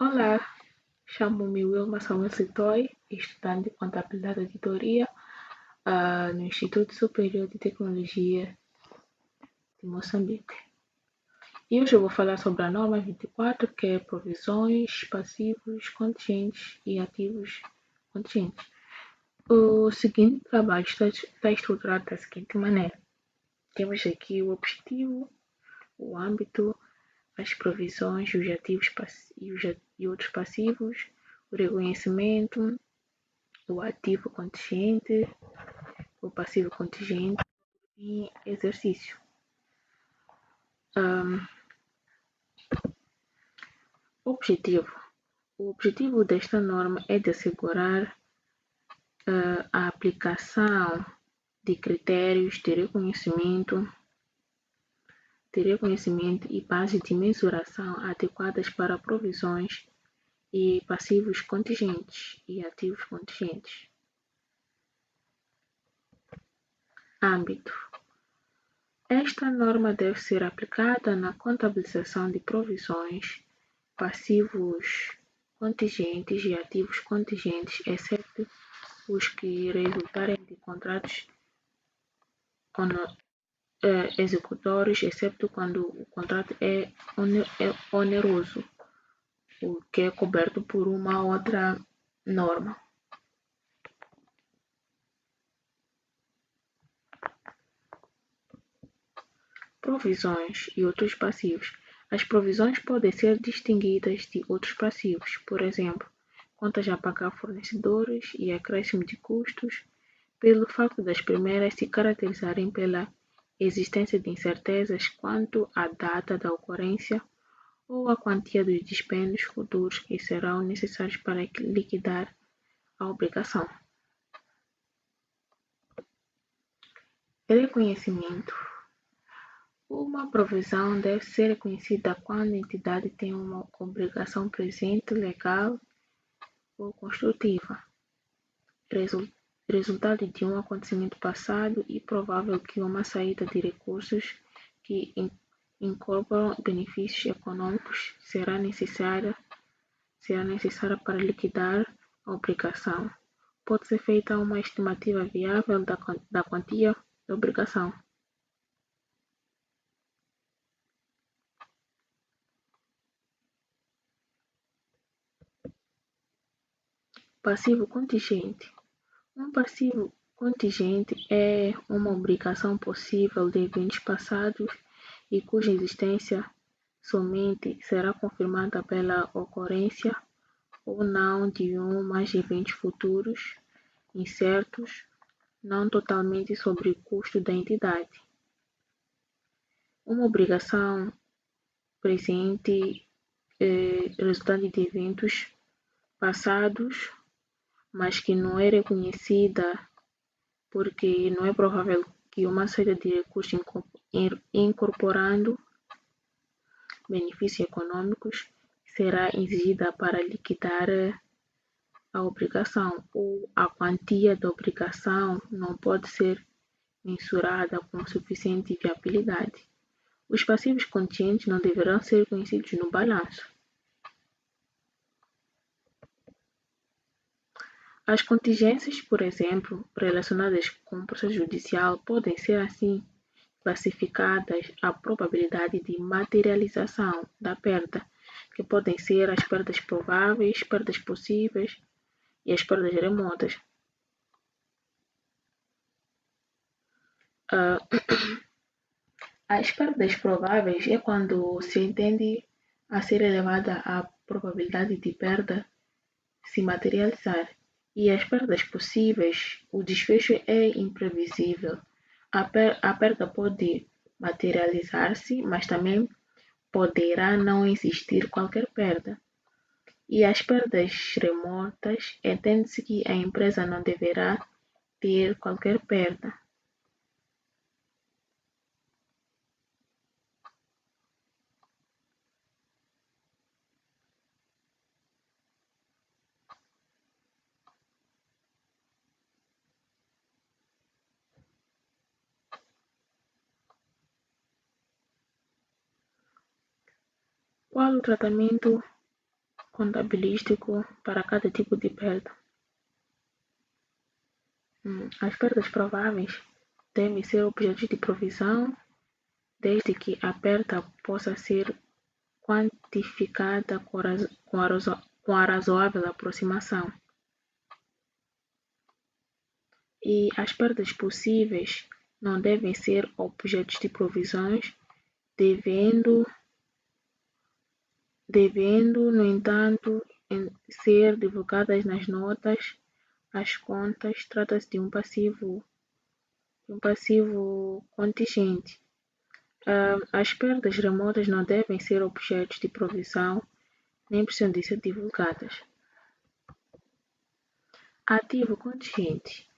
Olá, chamo-me Wilma Samuel Toy, estudante de Contabilidade e Auditoria, no Instituto Superior de Tecnologia de Moçambique. E hoje eu vou falar sobre a norma 24, que é provisões, passivos, contingentes e ativos contingentes. O seguinte trabalho está estruturado da seguinte maneira. Temos aqui o objetivo, o âmbito, as provisões, os ativos e outros passivos, o reconhecimento, o ativo contingente, o passivo contingente e exercício. Objetivo. O objetivo desta norma é de assegurar a aplicação de critérios de reconhecimento e bases de mensuração adequadas para provisões e passivos contingentes e ativos contingentes. Âmbito. Esta norma deve ser aplicada na contabilização de provisões, passivos contingentes e ativos contingentes, exceto os que resultarem de contratos executórios, exceto quando o contrato é oneroso, o que é coberto por uma outra norma. Provisões e outros passivos. As provisões podem ser distinguidas de outros passivos, por exemplo, contas a pagar a fornecedores e acréscimo de custos, pelo facto das primeiras se caracterizarem pela existência de incertezas quanto à data da ocorrência ou à quantia dos dispêndios futuros que serão necessários para liquidar a obrigação. Reconhecimento. Uma provisão deve ser reconhecida quando a entidade tem uma obrigação presente, legal ou construtiva, resultado de um acontecimento passado e provável que uma saída de recursos que incorporam benefícios econômicos será necessária para liquidar a obrigação. Pode ser feita uma estimativa viável da quantia da obrigação. Passivo contingente. Um passivo contingente é uma obrigação possível de eventos passados e cuja existência somente será confirmada pela ocorrência ou não de um ou mais eventos futuros incertos, não totalmente sobre o custo da entidade. Uma obrigação presente resultante de eventos passados, mas que não é reconhecida porque não é provável que uma saída de recursos incorporando benefícios econômicos será exigida para liquidar a obrigação, ou a quantia da obrigação não pode ser mensurada com suficiente viabilidade. Os passivos contingentes não deverão ser conhecidos no balanço. As contingências, por exemplo, relacionadas com o processo judicial, podem ser assim classificadas a probabilidade de materialização da perda, que podem ser as perdas prováveis, perdas possíveis e as perdas remotas. As perdas prováveis é quando se entende a ser elevada a probabilidade de perda se materializar. E as perdas possíveis, o desfecho é imprevisível. A perda pode materializar-se, mas também poderá não existir qualquer perda. E as perdas remotas, entende-se que a empresa não deverá ter qualquer perda. Qual o tratamento contabilístico para cada tipo de perda. As perdas prováveis devem ser objetos de provisão, desde que a perda possa ser quantificada com a razoável aproximação. E as perdas possíveis não devem ser objetos de provisões, devendo, no entanto, ser divulgadas nas notas às contas. Trata-se de um passivo contingente. As perdas remotas não devem ser objetos de provisão, nem precisam de ser divulgadas. Ativo contingente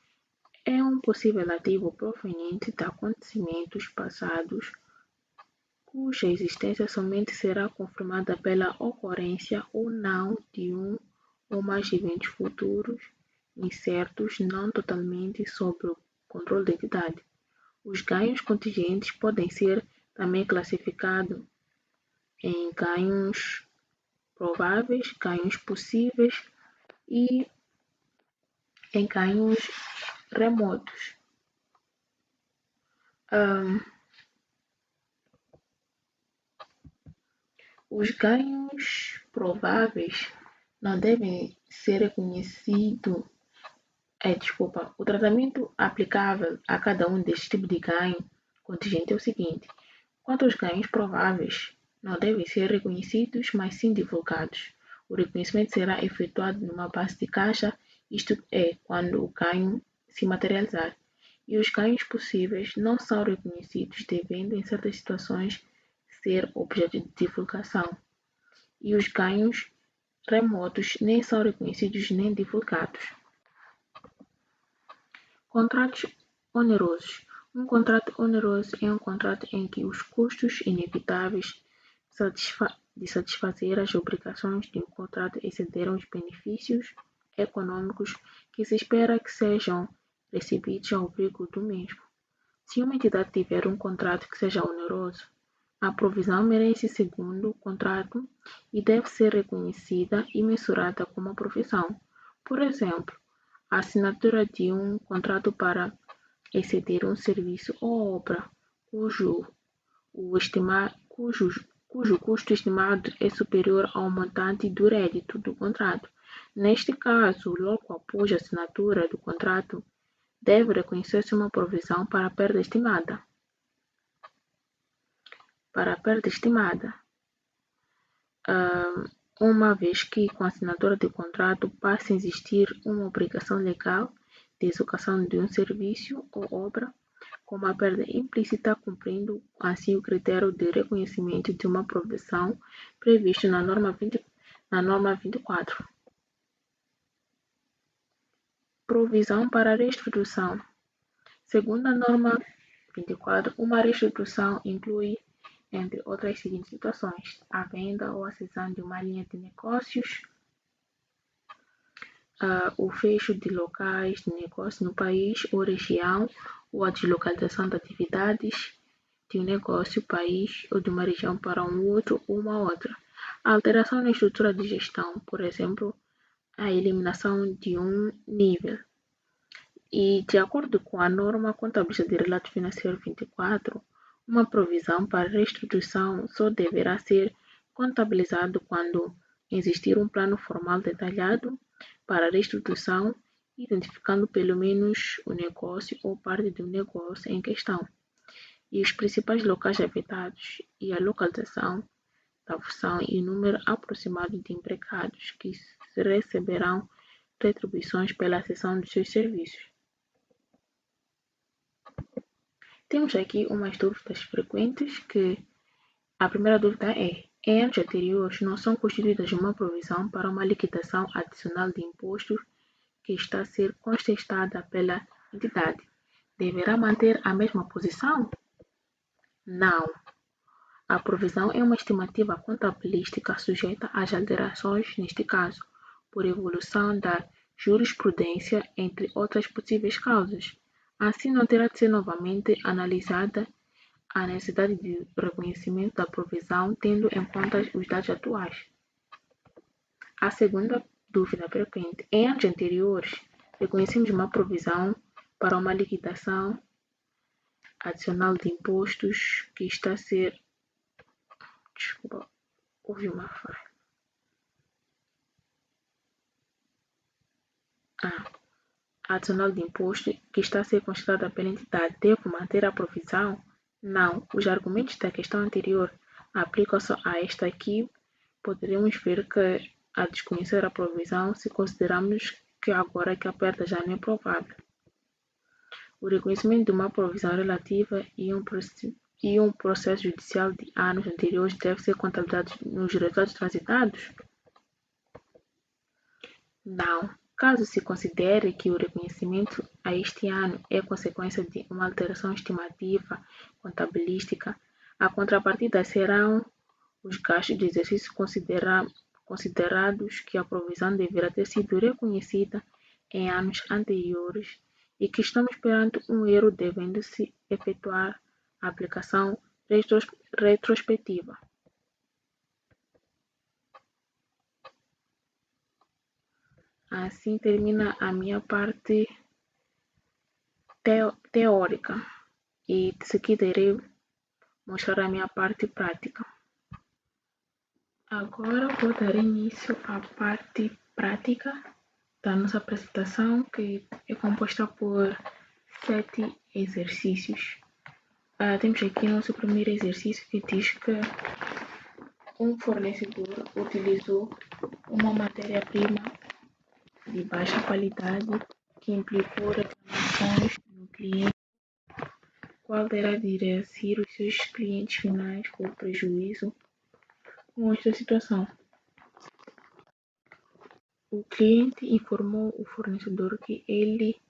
é um possível ativo proveniente de acontecimentos passados cuja existência somente será confirmada pela ocorrência ou não de um ou mais eventos futuros incertos, não totalmente sob o controle da entidade. Os ganhos contingentes podem ser também classificados em ganhos prováveis, ganhos possíveis e em ganhos remotos. Os ganhos prováveis não devem ser reconhecidos. O tratamento aplicável a cada um destes tipos de ganho contingente é o seguinte: quanto aos ganhos prováveis, não devem ser reconhecidos, mas sim divulgados. O reconhecimento será efetuado numa base de caixa, isto é, quando o ganho se materializar. E os ganhos possíveis não são reconhecidos, devendo, em certas situações, ser objeto de divulgação. E os ganhos remotos nem são reconhecidos nem divulgados. Contratos onerosos. Um contrato oneroso é um contrato em que os custos inevitáveis de satisfazer as obrigações de um contrato excederam os benefícios econômicos que se espera que sejam recebidos ao abrigo do mesmo. Se uma entidade tiver um contrato que seja oneroso, a provisão merece segundo o contrato e deve ser reconhecida e mensurada como uma provisão. Por exemplo, a assinatura de um contrato para exceder um serviço ou obra cujo custo estimado é superior ao montante do rédito do contrato. Neste caso, logo após a assinatura do contrato, deve reconhecer-se uma provisão para a perda estimada. Uma vez que com a assinatura do contrato passa a existir uma obrigação legal de execução de um serviço ou obra, com uma perda implícita, cumprindo assim o critério de reconhecimento de uma provisão previsto na norma 24. Provisão para reestruturação. Segundo a norma 24, uma reestruturação inclui, entre outras seguintes situações, a venda ou a cessão de uma linha de negócios, o fecho de locais de negócio no país ou região, ou a deslocalização de atividades de um negócio, país ou de uma região para um outro ou uma outra. A alteração na estrutura de gestão, por exemplo, a eliminação de um nível. E, de acordo com a norma contabilística de relato financeiro 24, uma provisão para reestruturação só deverá ser contabilizado quando existir um plano formal detalhado para a reestruturação, identificando pelo menos o negócio ou parte do negócio em questão, e os principais locais afetados, e a localização da função e o número aproximado de empregados que receberão retribuições pela cessão dos seus serviços. Temos aqui umas dúvidas frequentes, que a primeira dúvida é: em anos anteriores não são constituídas uma provisão para uma liquidação adicional de impostos que está a ser contestada pela entidade. Deverá manter a mesma posição? Não. A provisão é uma estimativa contabilística sujeita às alterações, neste caso, por evolução da jurisprudência, entre outras possíveis causas. Assim, não terá de ser novamente analisada a necessidade de reconhecimento da provisão, tendo em conta os dados atuais. A segunda dúvida frequente. Em anos anteriores, reconhecemos uma provisão para uma liquidação adicional de impostos que está a ser. Desculpa, houve uma falha. Adicional de imposto que está a ser considerada pela entidade deve manter a provisão? Não. Os argumentos da questão anterior aplicam-se a esta aqui. Poderemos ver que a desconhecer a provisão se considerarmos que agora que a perda já não é provável. O reconhecimento de uma provisão relativa e um processo judicial de anos anteriores deve ser contabilizado nos resultados transitados? Não. Caso se considere que o reconhecimento a este ano é consequência de uma alteração estimativa contabilística, a contrapartida serão os gastos de exercício considerados que a provisão deverá ter sido reconhecida em anos anteriores e que estamos perante um erro devendo-se efetuar a aplicação retrospectiva. Assim termina a minha parte teórica e de seguida irei mostrar a minha parte prática. Agora vou dar início à parte prática da nossa apresentação, que é composta por 7 exercícios. Temos aqui o nosso primeiro exercício que diz que um fornecedor utilizou uma matéria-prima de baixa qualidade que implicou reclamações no cliente. Qual deverá ressarcir os seus clientes finais por prejuízo com esta situação? O cliente informou o fornecedor que ele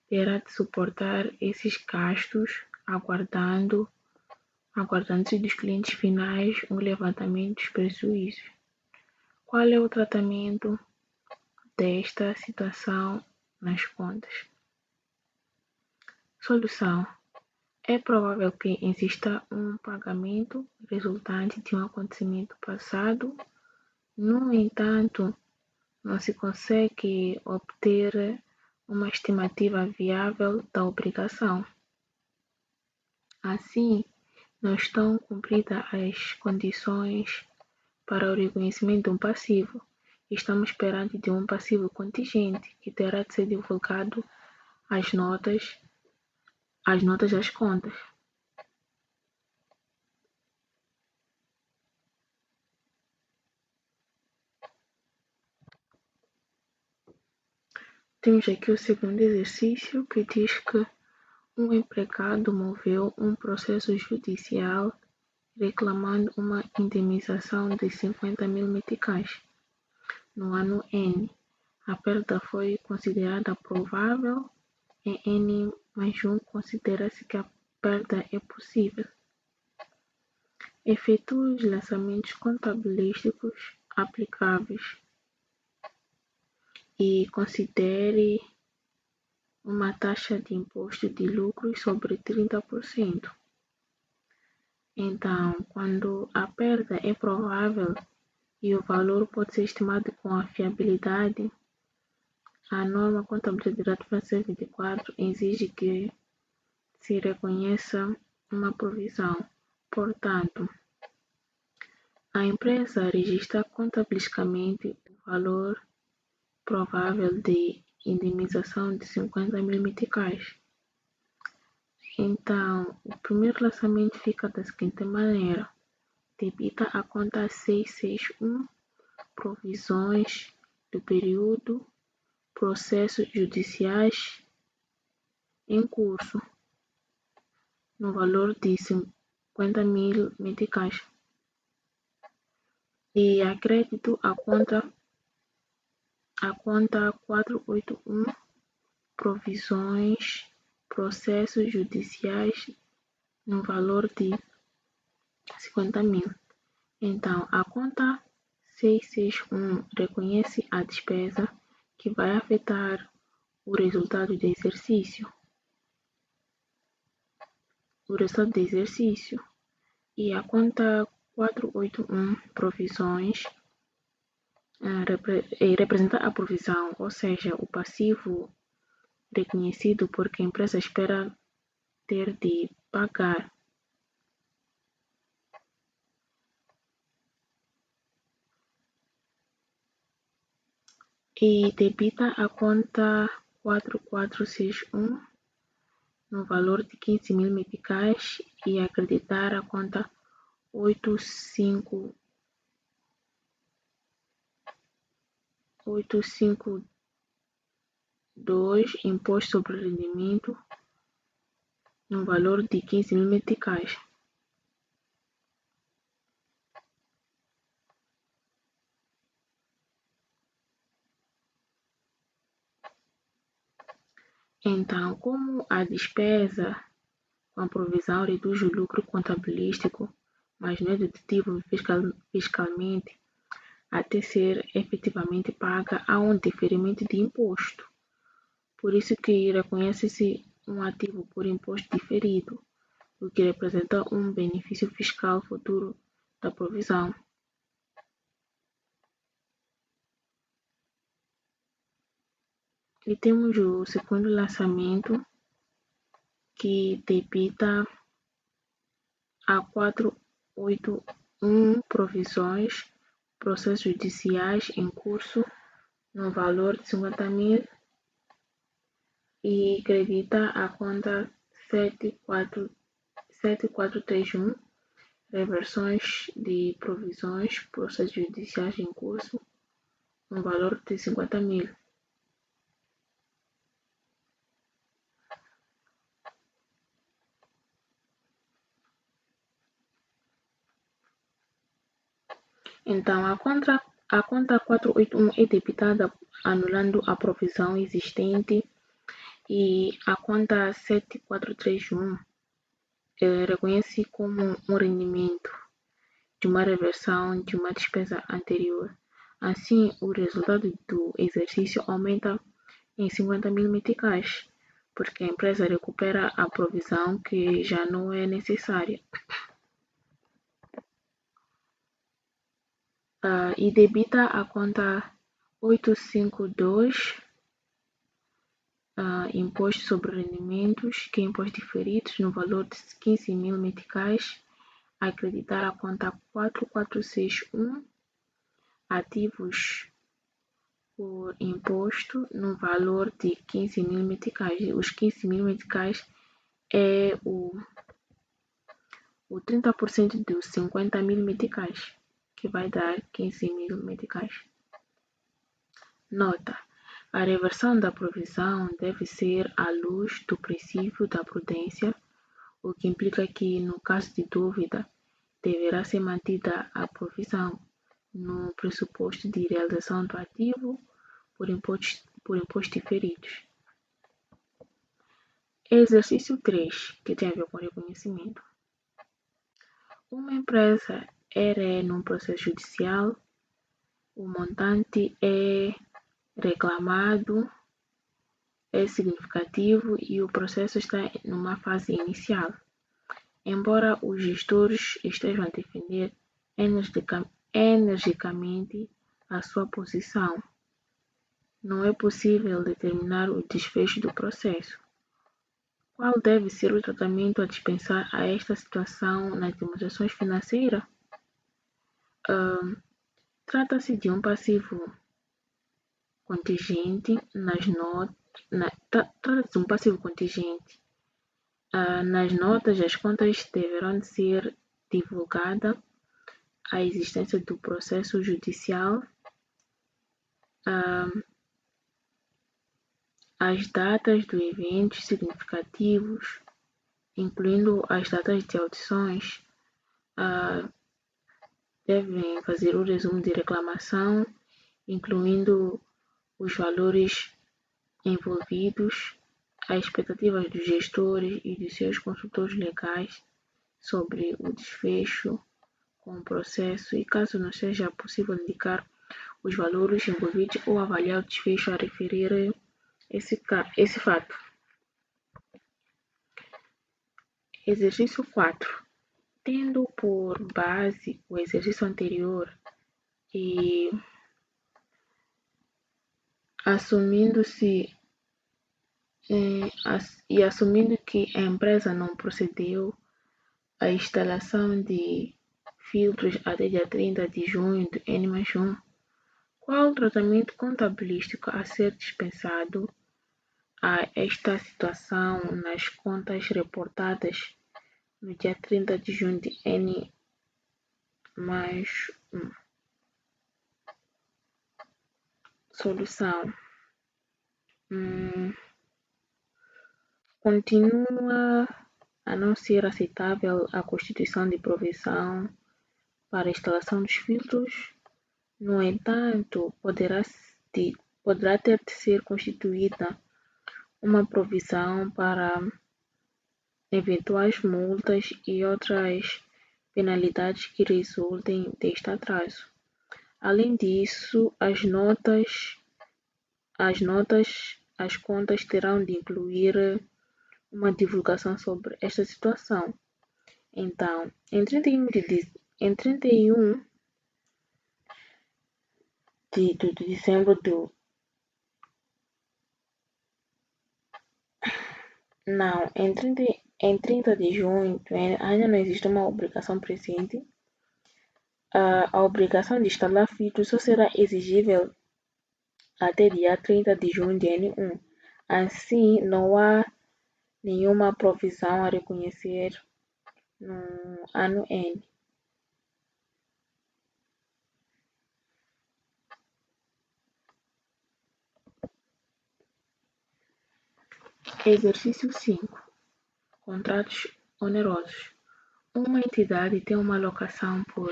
terá de suportar esses gastos, aguardando-se dos clientes finais um levantamento dos prejuízos. Qual é o tratamento desta situação nas contas? Solução. É provável que exista um pagamento resultante de um acontecimento passado. No entanto, não se consegue obter uma estimativa viável da obrigação. Assim, não estão cumpridas as condições para o reconhecimento de um passivo. Estamos perante de um passivo contingente que terá de ser divulgado às notas das contas. Temos aqui o segundo exercício que diz que um empregado moveu um processo judicial reclamando uma indenização de 50.000 meticais. No ano N, a perda foi considerada provável. Em N mais 1, considera-se que a perda é possível. Efetue os lançamentos contabilísticos aplicáveis e considere uma taxa de imposto de lucros sobre 30%. Então, quando a perda é provável e o valor pode ser estimado com a fiabilidade, a norma Contabilidade Francesa 24 exige que se reconheça uma provisão. Portanto, a empresa registra contabilisticamente o valor provável de indenização de 50.000 meticais. Então, o primeiro lançamento fica da seguinte maneira: debita a conta 661, provisões do período, processos judiciais em curso, no valor de 50.000 meticais. E a crédito a conta 481, provisões, processos judiciais no valor de 50.000. Então, a conta 661 reconhece a despesa que vai afetar o resultado do exercício. E a conta 481, provisões, representa a provisão, ou seja, o passivo reconhecido porque a empresa espera ter de pagar. E debita a conta 4461 no valor de 15 mil meticais e acreditar a conta 852 imposto sobre rendimento no valor de 15 mil meticais. Então, como a despesa com a provisão reduz o lucro contabilístico, mas não é dedutível fiscalmente até ser efetivamente paga, há um diferimento de imposto. Por isso que reconhece-se um ativo por imposto diferido, o que representa um benefício fiscal futuro da provisão. E temos o segundo lançamento, que debita a 481 provisões, processos judiciais em curso no valor de 50 mil e credita a conta 7431 reversões de provisões, processos judiciais em curso no valor de 50 mil. Então, a conta 481 é debitada anulando a provisão existente e a conta 7431 reconhece como um rendimento de uma reversão de uma despesa anterior. Assim, o resultado do exercício aumenta em 50 mil meticais, porque a empresa recupera a provisão que já não é necessária. E debita a conta 852 imposto sobre rendimentos, que é imposto diferidos no valor de 15 mil meticais, acreditar a conta 4461 ativos por imposto no valor de 15 mil meticais. Os 15 mil meticais é o 30% dos 50 mil meticais, que vai dar 15 mil meticais. Nota: a reversão da provisão deve ser à luz do princípio da prudência, o que implica que, no caso de dúvida, deverá ser mantida a provisão no pressuposto de realização do ativo por impostos diferidos. Exercício 3, que tem a ver com reconhecimento. Uma empresa é num processo judicial, o montante é reclamado, é significativo e o processo está numa fase inicial. Embora os gestores estejam a defender energicamente a sua posição, não é possível determinar o desfecho do processo. Qual deve ser o tratamento a dispensar a esta situação nas demonstrações financeiras? Trata-se de um passivo contingente nas notas, as contas deverão ser divulgada a existência do processo judicial, as datas dos eventos significativos, incluindo as datas de audições, devem fazer o resumo de reclamação, incluindo os valores envolvidos, as expectativas dos gestores e dos seus consultores legais sobre o desfecho com o processo e, caso não seja possível indicar os valores envolvidos ou avaliar o desfecho a referir esse fato. Exercício 4. Tendo por base o exercício anterior e assumindo que a empresa não procedeu à instalação de filtros até dia 30 de junho do N+1, qual o tratamento contabilístico a ser dispensado a esta situação nas contas reportadas no dia 30 de junho de N+1? Solução. Continua a não ser aceitável a constituição de provisão para a instalação dos filtros. No entanto, poderá ter de ser constituída uma provisão para eventuais multas e outras penalidades que resultem deste atraso. Além disso, as contas terão de incluir uma divulgação sobre esta situação. Então, em 31 de dezembro em 30 de junho ainda não existe uma obrigação presente. A obrigação de instalar filtros só será exigível até dia 30 de junho de N1. Assim, não há nenhuma provisão a reconhecer no ano N. Exercício 5. Contratos onerosos. Uma entidade tem uma locação por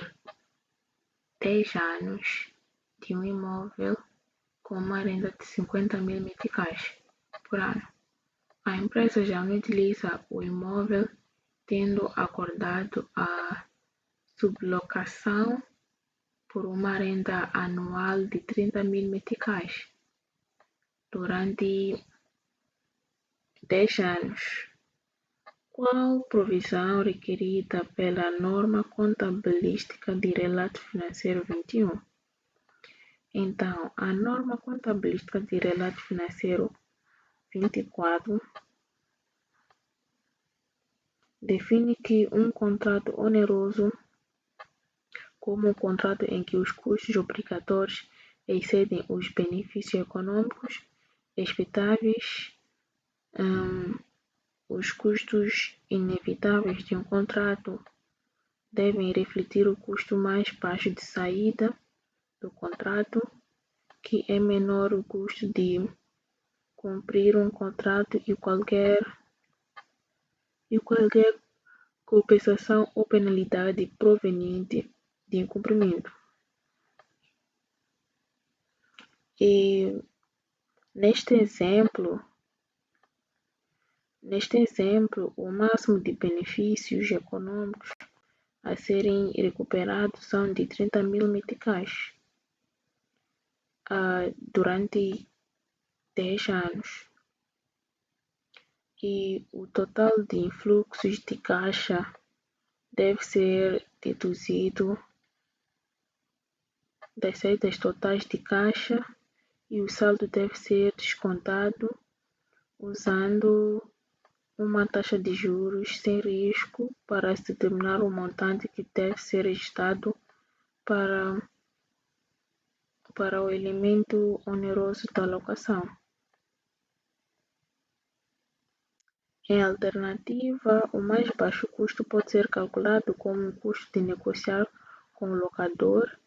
10 anos de um imóvel com uma renda de 50.000 meticais por ano. A empresa já não utiliza o imóvel, tendo acordado a sublocação por uma renda anual de 30.000 meticais durante 10 anos. Qual provisão requerida pela norma contabilística de relato financeiro 21? Então, a norma contabilística de relato financeiro 24 define que um contrato oneroso, como um contrato em que os custos obrigatórios excedem os benefícios econômicos expectáveis, os custos inevitáveis de um contrato devem refletir o custo mais baixo de saída do contrato, que é menor o custo de cumprir um contrato e qualquer compensação ou penalidade proveniente de incumprimento. E neste exemplo, o máximo de benefícios econômicos a serem recuperados são de 30.000 meticais durante 10 anos. E o total de influxos de caixa deve ser deduzido das saídas totais de caixa e o saldo deve ser descontado usando uma taxa de juros sem risco para se determinar o montante que deve ser registrado para o elemento oneroso da locação. Em alternativa, o mais baixo custo pode ser calculado como um custo de negociar com o locador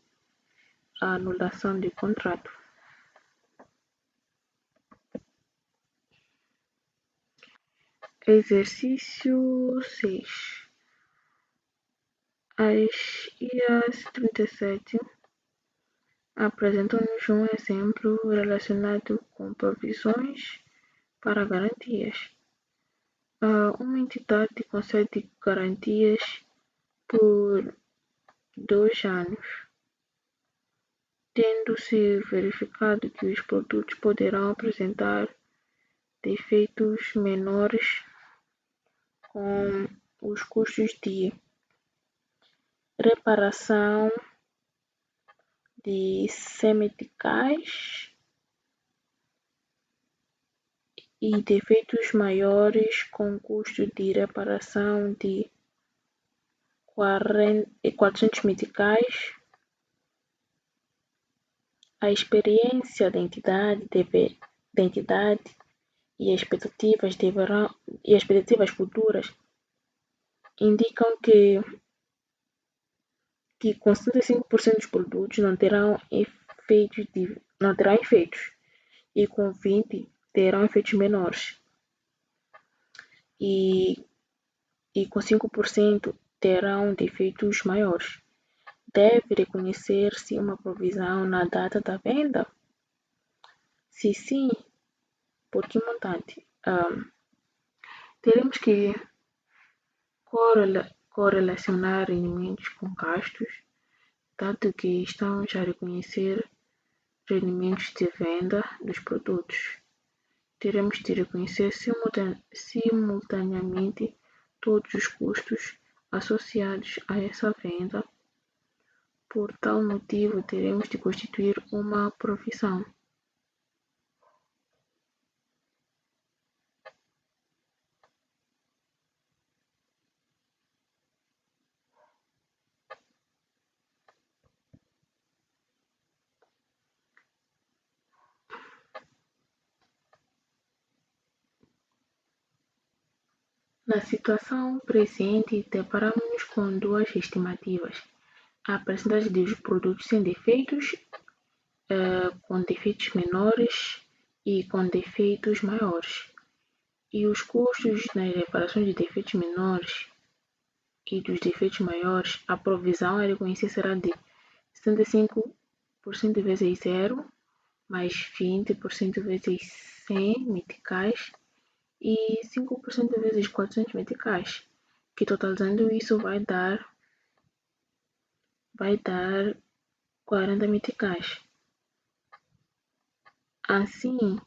a anulação do contrato. Exercício 6. As IAs 37 apresentam-nos um exemplo relacionado com provisões para garantias. Uma entidade concede garantias por 2 anos, tendo-se verificado que os produtos poderão apresentar defeitos menores com os custos de reparação de semimeticais e defeitos maiores com custo de reparação de 400 meticais. A experiência da entidade e expectativas futuras indicam que com 75% dos produtos não terão efeitos e com 20% terão efeitos menores e com 5% terão defeitos maiores. Deve reconhecer-se uma provisão na data da venda? Se sim, por que montante? Teremos que correlacionar rendimentos com gastos, dado que estamos a reconhecer rendimentos de venda dos produtos. Teremos de reconhecer simultaneamente todos os custos associados a essa venda. Por tal motivo, teremos de constituir uma provisão. Na situação presente, deparamos-nos com duas estimativas: a percentagem dos produtos sem defeitos, com defeitos menores e com defeitos maiores. E os custos nas reparações de defeitos menores e dos defeitos maiores, a provisão a reconhecer será de 75% vezes 0, mais 20% vezes 100 meticais e 5% vezes 400 meticais, que totalizando isso vai dar 40 meticais. Assim,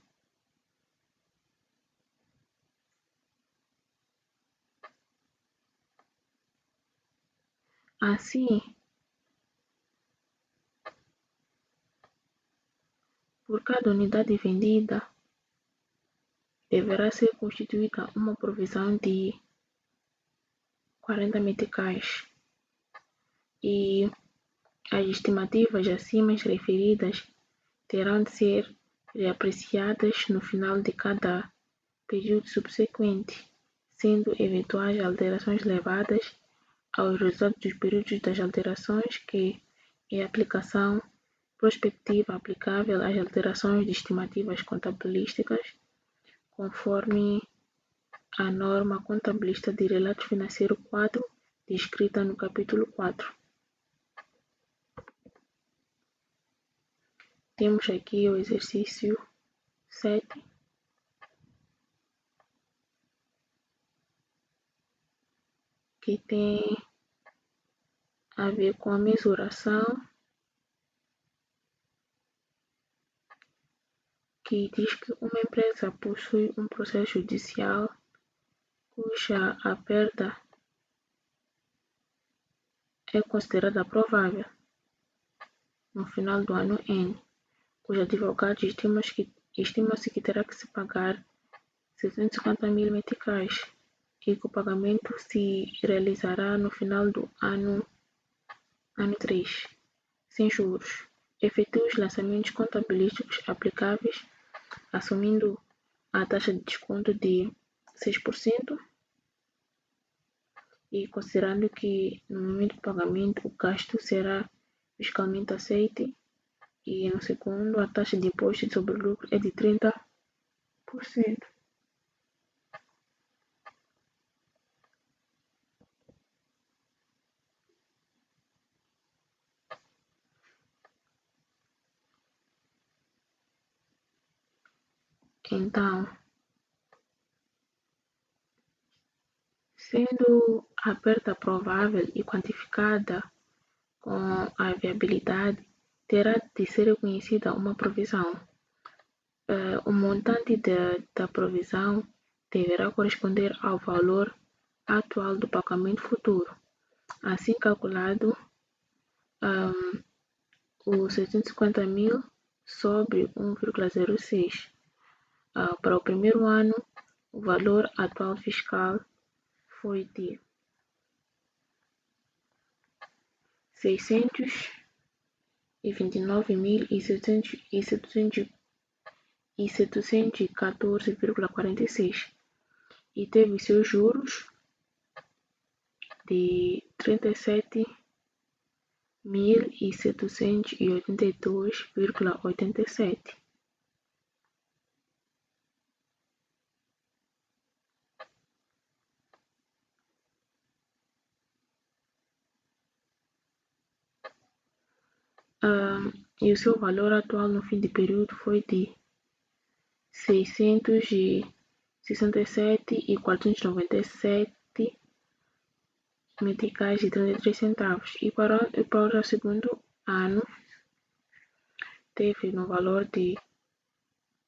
por cada unidade vendida, deverá ser constituída uma provisão de 40 meticais e as estimativas acima referidas terão de ser reapreciadas no final de cada período subsequente, sendo eventuais alterações levadas aos resultados dos períodos das alterações, que é a aplicação prospectiva aplicável às alterações de estimativas contabilísticas, conforme a norma contabilística de relato financeiro 4, descrita no capítulo 4. Temos aqui o exercício 7. Que tem a ver com a mensuração, que diz que uma empresa possui um processo judicial cuja a perda é considerada provável no final do ano N, cujo advogado estima-se que terá que se pagar 750.000 meticais e que o pagamento se realizará no final do ano 3, sem juros. Efetua os lançamentos contabilísticos aplicáveis, assumindo a taxa de desconto de 6% e considerando que no momento do pagamento o gasto será fiscalmente aceite e no segundo a taxa de imposto sobre o lucro é de 30%. Então, sendo a perda provável e quantificada com a viabilidade, terá de ser reconhecida uma provisão. O montante da provisão deverá corresponder ao valor atual do pagamento futuro. Assim calculado, os 750.000 sobre 1,06. Para o primeiro ano, o valor atual fiscal foi de 629.714,46 e teve seus juros de 37.782,87. E o seu valor atual no fim de período foi de 667,497 meticais e 33 centavos. E para o segundo ano, teve no valor de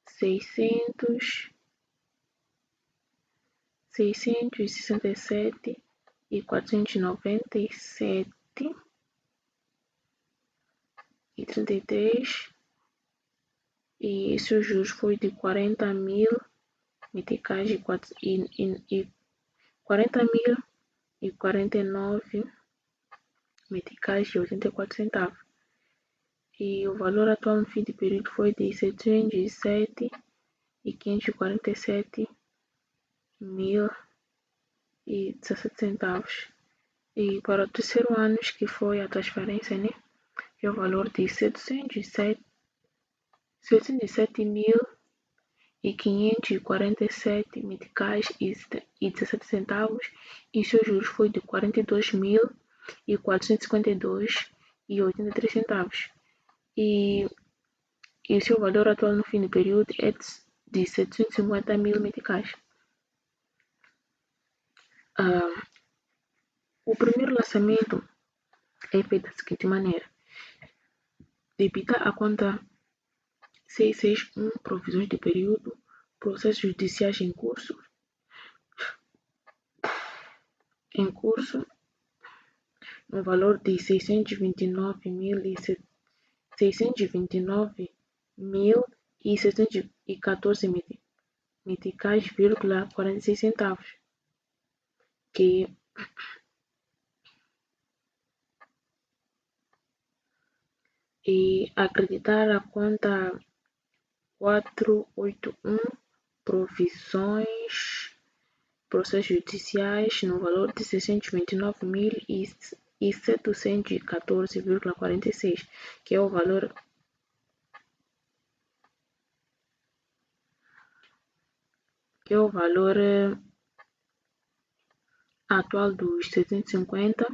667,497 e 33 e seus juros foi de 40.000 meticais e 49 meticais e 84 centavos. E o valor atual no fim de período foi de 707.547 centavos. E para o terceiro ano, que foi a transferência, né? Que é o valor de 707.547 meticais e 17 centavos. E seus juros foi de 42.452,83 centavos. E o seu valor atual no fim do período é de 750.000 meticais. O primeiro lançamento é feito da seguinte maneira: debita a conta 661 provisões de período, processos judiciais em curso, no valor de 629.614 meticais, 46 centavos, e acreditar a conta 481 provisões, processos judiciais no valor de 629.714,46, que é o valor atual dos 750,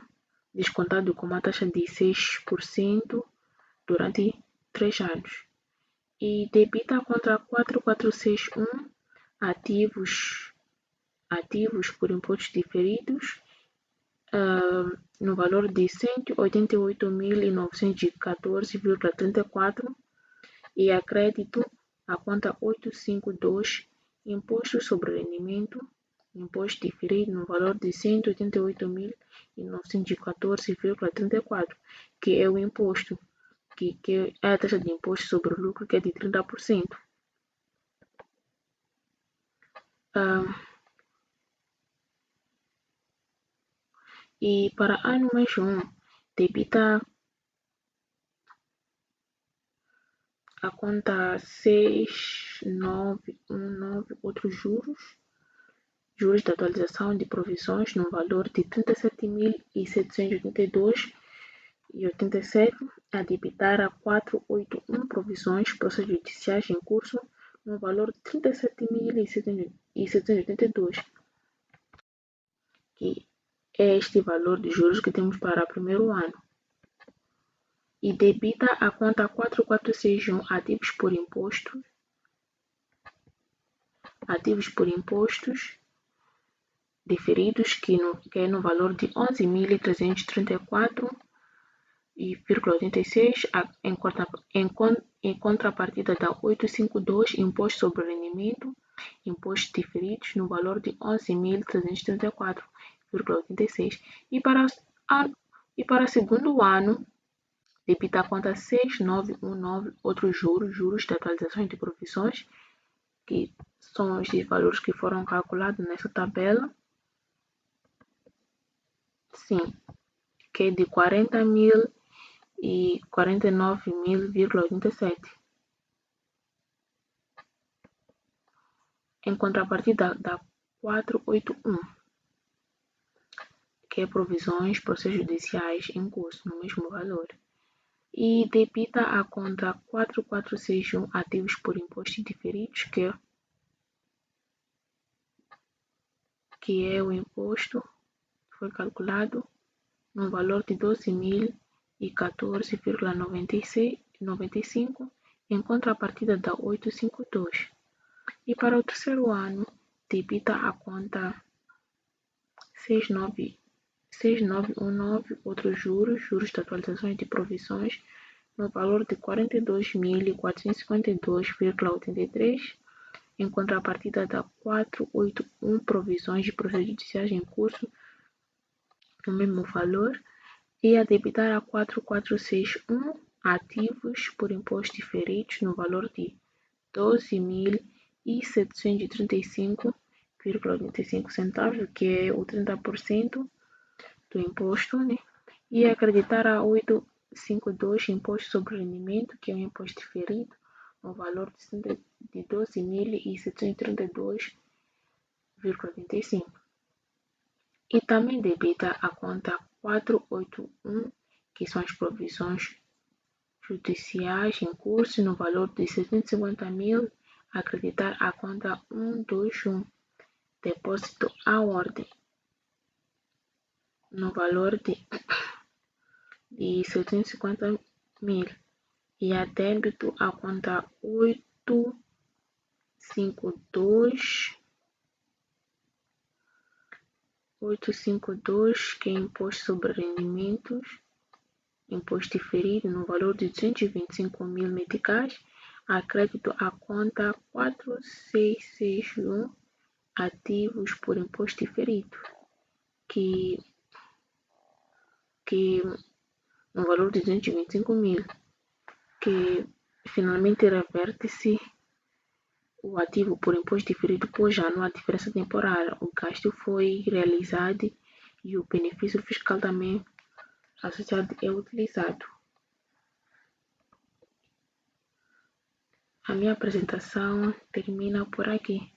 descontado com uma taxa de 6% durante 3 anos. E debita contra 4461 ativos por impostos diferidos, no valor de 188.914,34 e a crédito a conta 852 imposto sobre rendimento, imposto diferido no valor de 188.914,34, que é o imposto, que é a taxa de imposto sobre o lucro, que é de 30%. E para ano mais um, debita a conta 6919 outros juros de atualização de provisões no valor de 37.782,87 a debitar a 481 provisões, processos judiciais em curso no valor de 37.782, que é este valor de juros que temos para o primeiro ano. E debita a conta 4461 ativos por impostos diferidos, que é no valor de 11.334,86 em contrapartida da 852 imposto sobre rendimento, impostos diferidos no valor de 11.334,86 e para o segundo ano debita a conta 6919 outros juros de atualizações de provisões que são os valores que foram calculados nessa tabela. Sim, que é de 40.000 e 49.000,87. Em contrapartida da 481, que é provisões, processos judiciais em curso, no mesmo valor. E debita a conta 4461 ativos por impostos diferidos, que é o imposto que foi calculado no valor de 12.014,95 em contrapartida da 852. E para o terceiro ano, debita a conta 6919, outros juros de atualizações de provisões, no valor de 42.452,83, em contrapartida da 481, provisões de processos judiciais em curso, no mesmo valor, e a debitar a 4461, ativos por impostos diferidos, no valor de 12.735,85 centavos, que é o 30% do imposto, né? E acreditar a 852, imposto sobre rendimento, que é um imposto diferido, no valor de 12.732,85. E também debita a conta 481, que são as provisões judiciais em curso, no valor de 750.000, acreditar a conta 121, depósito à ordem, no valor de 750.000, e a débito a conta 852, que é imposto sobre rendimentos, imposto diferido, no valor de 225.000 meticais, a crédito a conta 4661, ativos por imposto diferido, que no valor de 225.000, que finalmente reverte-se o ativo por imposto diferido, pois já não há diferença temporária. O gasto foi realizado e o benefício fiscal também associado é utilizado. A minha apresentação termina por aqui.